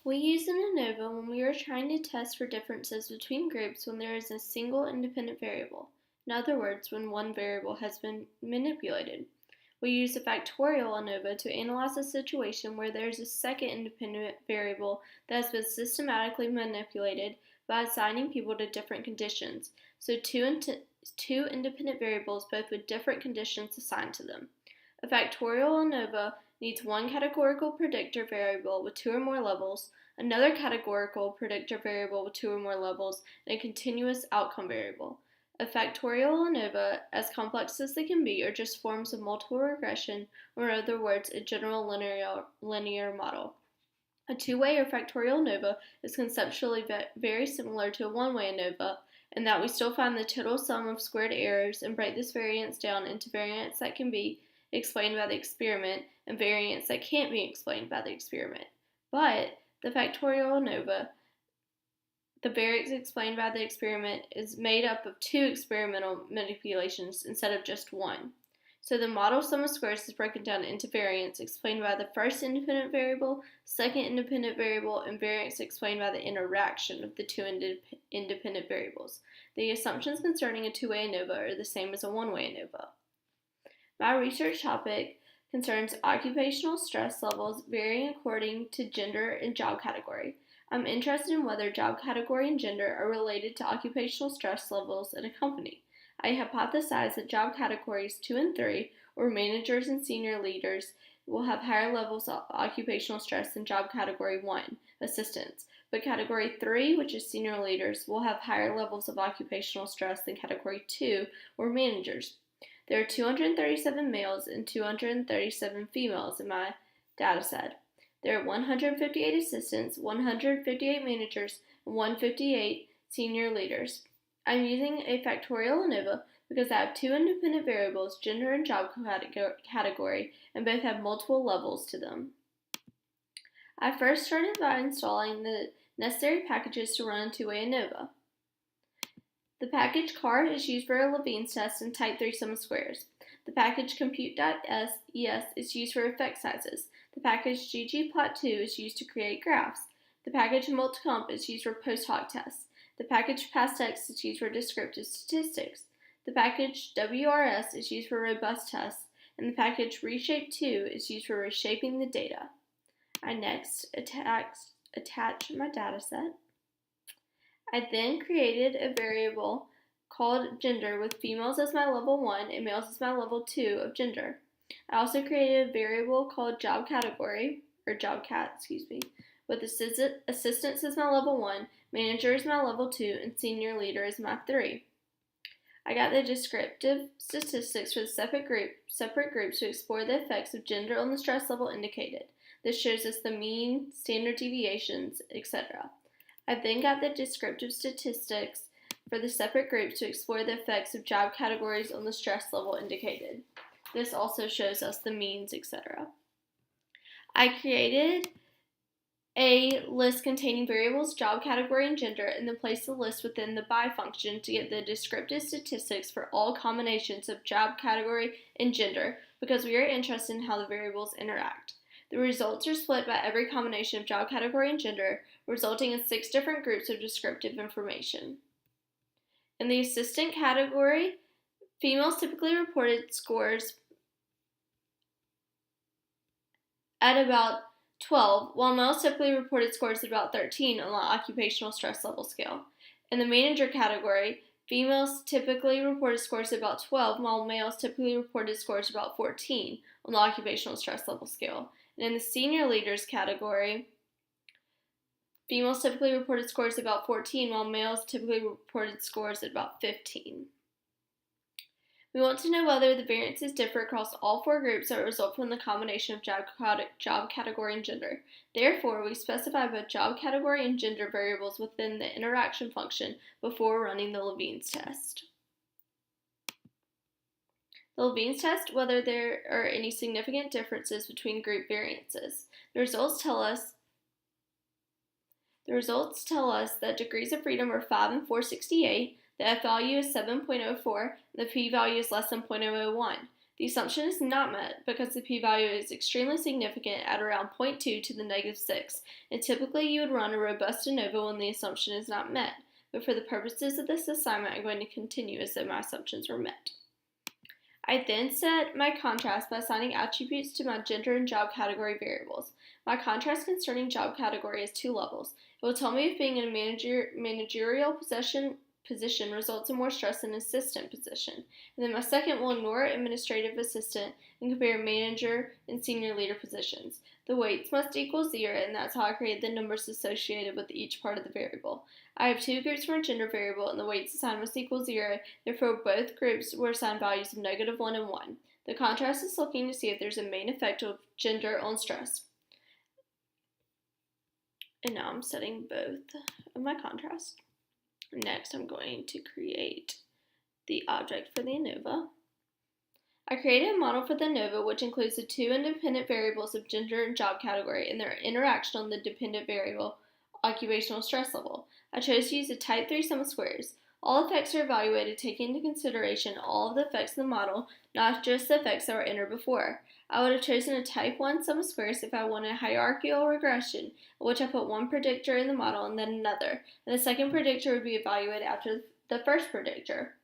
We use an ANOVA when we are trying to test for differences between groups when there is a single independent variable. In other words, when one variable has been manipulated. We use a factorial ANOVA to analyze a situation where there is a second independent variable that has been systematically manipulated by assigning people to different conditions, so two independent variables both with different conditions assigned to them. A factorial ANOVA needs one categorical predictor variable with two or more levels, another categorical predictor variable with two or more levels, and a continuous outcome variable. A factorial ANOVA, as complex as they can be, are just forms of multiple regression, or in other words, a general linear model. A two-way or factorial ANOVA is conceptually very similar to a one-way ANOVA, in that we still find the total sum of squared errors and break this variance down into variance that can be explained by the experiment and variance that can't be explained by the experiment. But the factorial ANOVA, the variance explained by the experiment, is made up of two experimental manipulations instead of just one. So the model sum of squares is broken down into variance explained by the first independent variable, second independent variable, and variance explained by the interaction of the two independent variables. The assumptions concerning a two-way ANOVA are the same as a one-way ANOVA. My research topic concerns occupational stress levels varying according to gender and job category. I'm interested in whether job category and gender are related to occupational stress levels in a company. I hypothesize that job categories 2 and 3, or managers and senior leaders, will have higher levels of occupational stress than job category 1, assistants, but category 3, which is senior leaders, will have higher levels of occupational stress than category 2, or managers. There are 237 males and 237 females in my data set. There are 158 assistants, 158 managers, and 158 senior leaders. I'm using a factorial ANOVA because I have two independent variables, gender and job category, and both have multiple levels to them. I first started by installing the necessary packages to run a two-way ANOVA. The package CAR is used for a Levene's test and type 3 sum of squares. The package compute.ses is used for effect sizes. The package ggplot2 is used to create graphs. The package multicomp is used for post hoc tests. The package pastEx is used for descriptive statistics. The package WRS is used for robust tests, and the package reshape2 is used for reshaping the data. I next attach my dataset. I then created a variable called gender with females as my level 1 and males as my level 2 of gender. I also created a variable called job category, or job cat, with assistants as my level 1, manager as my level 2, and senior leader as my 3. I got the descriptive statistics for the separate groups to explore the effects of gender on the stress level indicated. This shows us the mean, standard deviations, etc. I then got the descriptive statistics for the separate groups to explore the effects of job categories on the stress level indicated. This also shows us the means, etc. I created a list containing variables, job category, and gender, and then placed the list within the by function to get the descriptive statistics for all combinations of job category and gender, because we are interested in how the variables interact. The results are split by every combination of job category and gender, resulting in 6 different groups of descriptive information. In the assistant category, females typically reported scores at about 12, while males typically reported scores at about 13 on the occupational stress level scale. In the manager category, females typically reported scores at about 12, while males typically reported scores at about 14 on the occupational stress level scale. And in the senior leaders category, females typically reported scores at about 14, while males typically reported scores at about 15. We want to know whether the variances differ across all 4 groups that result from the combination of job category and gender. Therefore, we specify both job category and gender variables within the interaction function before running the Levene's test. The Levene's test, whether there are any significant differences between group variances. The results tell us that degrees of freedom are 5 and 468, the F value is 7.04, and the P value is less than 0.001. The assumption is not met because the p-value is extremely significant at around 0.2 to the -6, and typically you would run a robust ANOVA when the assumption is not met, but for the purposes of this assignment, I'm going to continue as though my assumptions were met. I then set my contrast by assigning attributes to my gender and job category variables. My contrast concerning job category has two levels. It will tell me if being in a managerial position results in more stress than an assistant position. And then my second will ignore administrative assistant and compare manager and senior leader positions. The weights must equal 0, and that's how I create the numbers associated with each part of the variable. I have two groups for a gender variable, and the weights assigned must equal 0. Therefore, both groups were assigned values of -1 and 1. The contrast is looking to see if there's a main effect of gender on stress. And now I'm setting both of my contrasts. Next, I'm going to create the object for the ANOVA. I created a model for the ANOVA which includes the two independent variables of gender and job category and their interaction on the dependent variable occupational stress level. I chose to use a type 3 sum of squares. All effects are evaluated taking into consideration all of the effects in the model, not just the effects that were entered before. I would have chosen a type 1 sum of squares if I wanted a hierarchical regression, in which I put one predictor in the model and then another, and the second predictor would be evaluated after the first predictor.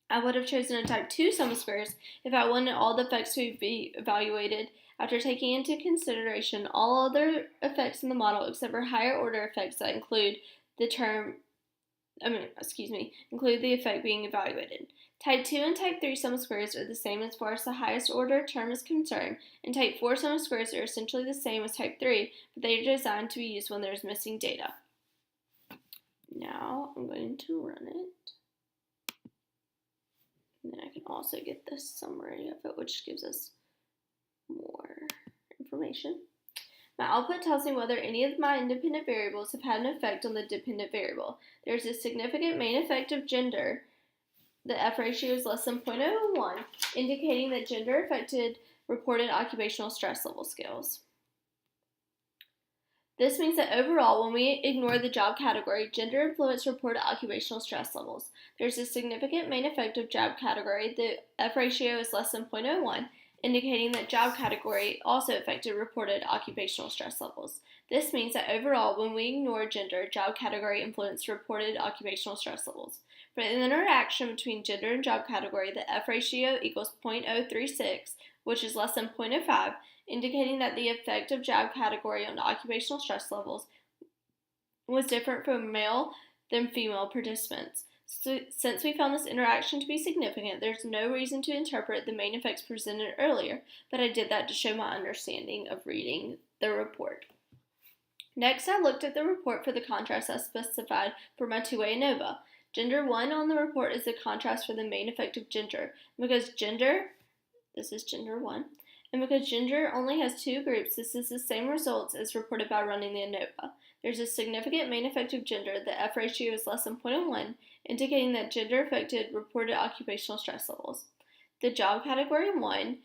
I would have chosen a type 2 sum of squares if I wanted all the effects to be evaluated after taking into consideration all other effects in the model except for higher order effects that include the effect being evaluated. Type 2 and type 3 sum of squares are the same as far as the highest order term is concerned, and type 4 sum of squares are essentially the same as type 3, but they are designed to be used when there is missing data. Now I'm going to run it. And then I can also get the summary of it, which gives us more information. My output tells me whether any of my independent variables have had an effect on the dependent variable. There is a significant main effect of gender. The F ratio is less than 0.01, indicating that gender affected reported occupational stress level scales. This means that overall, when we ignore the job category, gender influenced reported occupational stress levels. There's a significant main effect of job category. The F ratio is less than 0.01, indicating that job category also affected reported occupational stress levels. This means that overall, when we ignore gender, job category influenced reported occupational stress levels. For the interaction between gender and job category, the F ratio equals 0.036, which is less than 0.05, indicating that the effect of job category on occupational stress levels was different for male than female participants. So, since we found this interaction to be significant, there's no reason to interpret the main effects presented earlier, but I did that to show my understanding of reading the report. Next, I looked at the report for the contrast I specified for my two-way ANOVA. Gender 1 on the report is the contrast for the main effect of gender. This is gender 1, and because gender only has two groups, this is the same results as reported by running the ANOVA. There's a significant main effect of gender. The F ratio is less than 0.01, indicating that gender affected reported occupational stress levels. The job category 1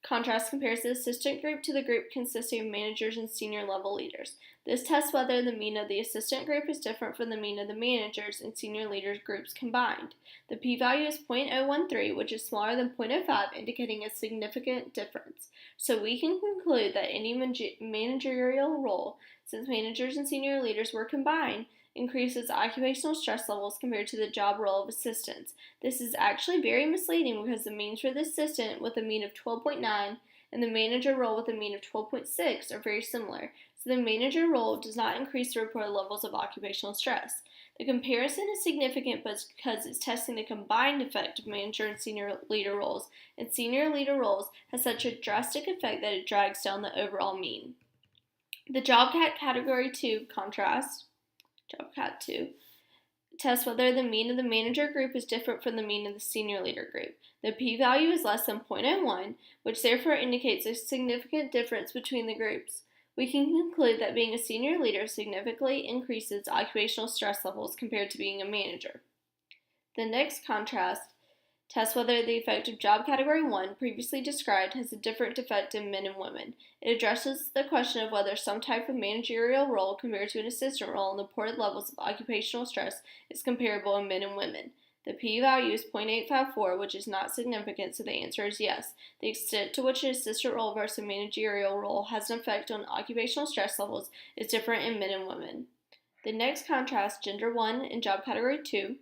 contrast compares the assistant group to the group consisting of managers and senior level leaders. This tests whether the mean of the assistant group is different from the mean of the managers and senior leaders groups combined. The p-value is 0.013, which is smaller than 0.05, indicating a significant difference. So we can conclude that any managerial role, since managers and senior leaders were combined, increases occupational stress levels compared to the job role of assistants. This is actually very misleading because the means for the assistant with a mean of 12.9 and the manager role with a mean of 12.6 are very similar, so the manager role does not increase the reported levels of occupational stress. The comparison is significant because it's testing the combined effect of manager and senior leader roles, and senior leader roles has such a drastic effect that it drags down the overall mean. The job category 2 contrast Job Cat 2 tests whether the mean of the manager group is different from the mean of the senior leader group. The p-value is less than 0.01, which therefore indicates a significant difference between the groups. We can conclude that being a senior leader significantly increases occupational stress levels compared to being a manager. The next contrast tests whether the effect of job category 1 previously described has a different effect in men and women. It addresses the question of whether some type of managerial role compared to an assistant role and the reported levels of occupational stress is comparable in men and women. The p-value is 0.854, which is not significant, so the answer is yes. The extent to which an assistant role versus a managerial role has an effect on occupational stress levels is different in men and women. The next contrasts gender 1 and job category 2.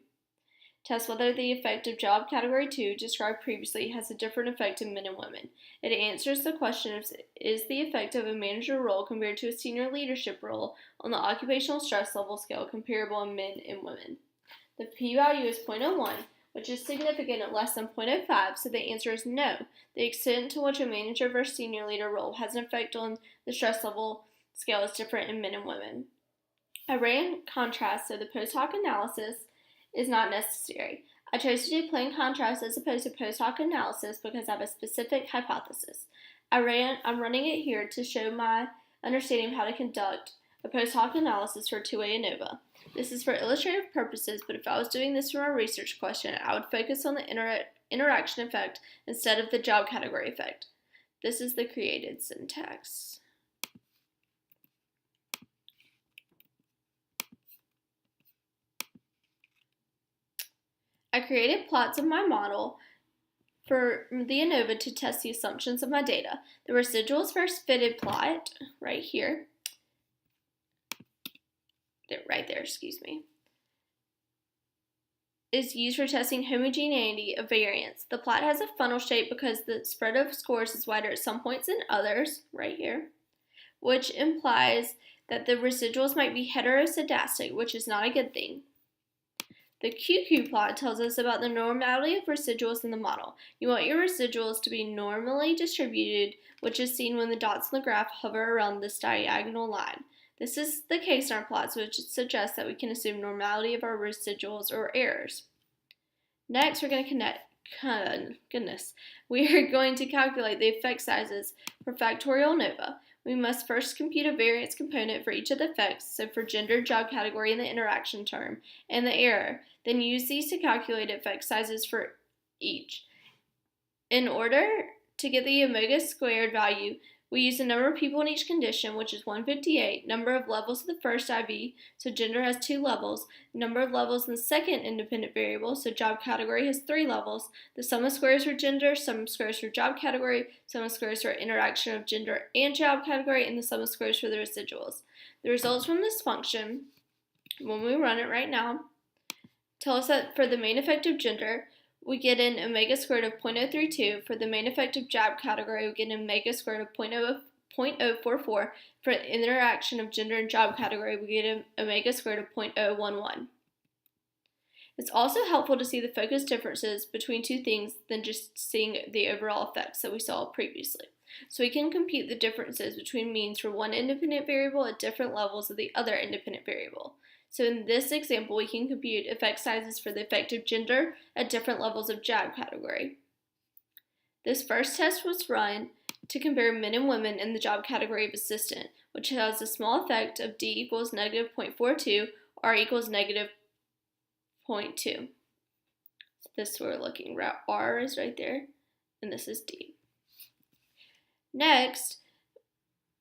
Test whether the effect of job category 2 described previously has a different effect in men and women. It answers the question of is the effect of a manager role compared to a senior leadership role on the occupational stress level scale comparable in men and women. The p-value is 0.01, which is significant at less than 0.05, so the answer is no. The extent to which a manager versus senior leader role has an effect on the stress level scale is different in men and women. I ran contrast, so the post hoc analysis is not necessary. I chose to do plain contrast as opposed to post hoc analysis because I have a specific hypothesis. I'm running it here to show my understanding of how to conduct a post hoc analysis for 2A ANOVA. This is for illustrative purposes, but if I was doing this for a research question, I would focus on the interaction effect instead of the job category effect. This is the created syntax. I created plots of my model for the ANOVA to test the assumptions of my data. The residuals first fitted plot, right here, right there, is used for testing homogeneity of variance. The plot has a funnel shape because the spread of scores is wider at some points than others, right here, which implies that the residuals might be heteroscedastic, which is not a good thing. The QQ plot tells us about the normality of residuals in the model. You want your residuals to be normally distributed, which is seen when the dots on the graph hover around this diagonal line. This is the case in our plots, which suggests that we can assume normality of our residuals or errors. Next, we're going to calculate the effect sizes for Factorial ANOVA. We must first compute a variance component for each of the effects, so for gender, job category, and the interaction term, and the error. Then use these to calculate effect sizes for each. In order to get the omega squared value, we use the number of people in each condition, which is 158, number of levels of the first IV, so gender has 2 levels, number of levels in the second independent variable, so job category has 3 levels, the sum of squares for gender, sum of squares for job category, sum of squares for interaction of gender and job category, and the sum of squares for the residuals. The results from this function, when we run it right now, tell us that for the main effect of gender, we get an omega squared of 0.032. For the main effect of job category, we get an omega squared of 0.044. For the interaction of gender and job category, we get an omega squared of 0.011. It's also helpful to see the focus differences between two things than just seeing the overall effects that we saw previously. So we can compute the differences between means for one independent variable at different levels of the other independent variable. So in this example, we can compute effect sizes for the effect of gender at different levels of job category. This first test was run to compare men and women in the job category of assistant, which has a small effect of D equals negative 0.42, R equals negative 0.2. This we're looking at. R is right there, and this is D. Next,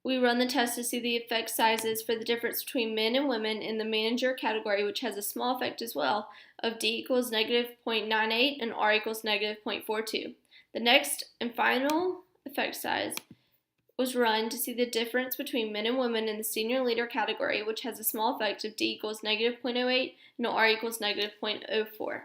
we run the test to see the effect sizes for the difference between men and women in the manager category, which has a small effect as well, of D equals negative 0.98 and R equals negative 0.42. The next and final effect size was run to see the difference between men and women in the senior leader category, which has a small effect of D equals negative 0.08 and R equals negative 0.04.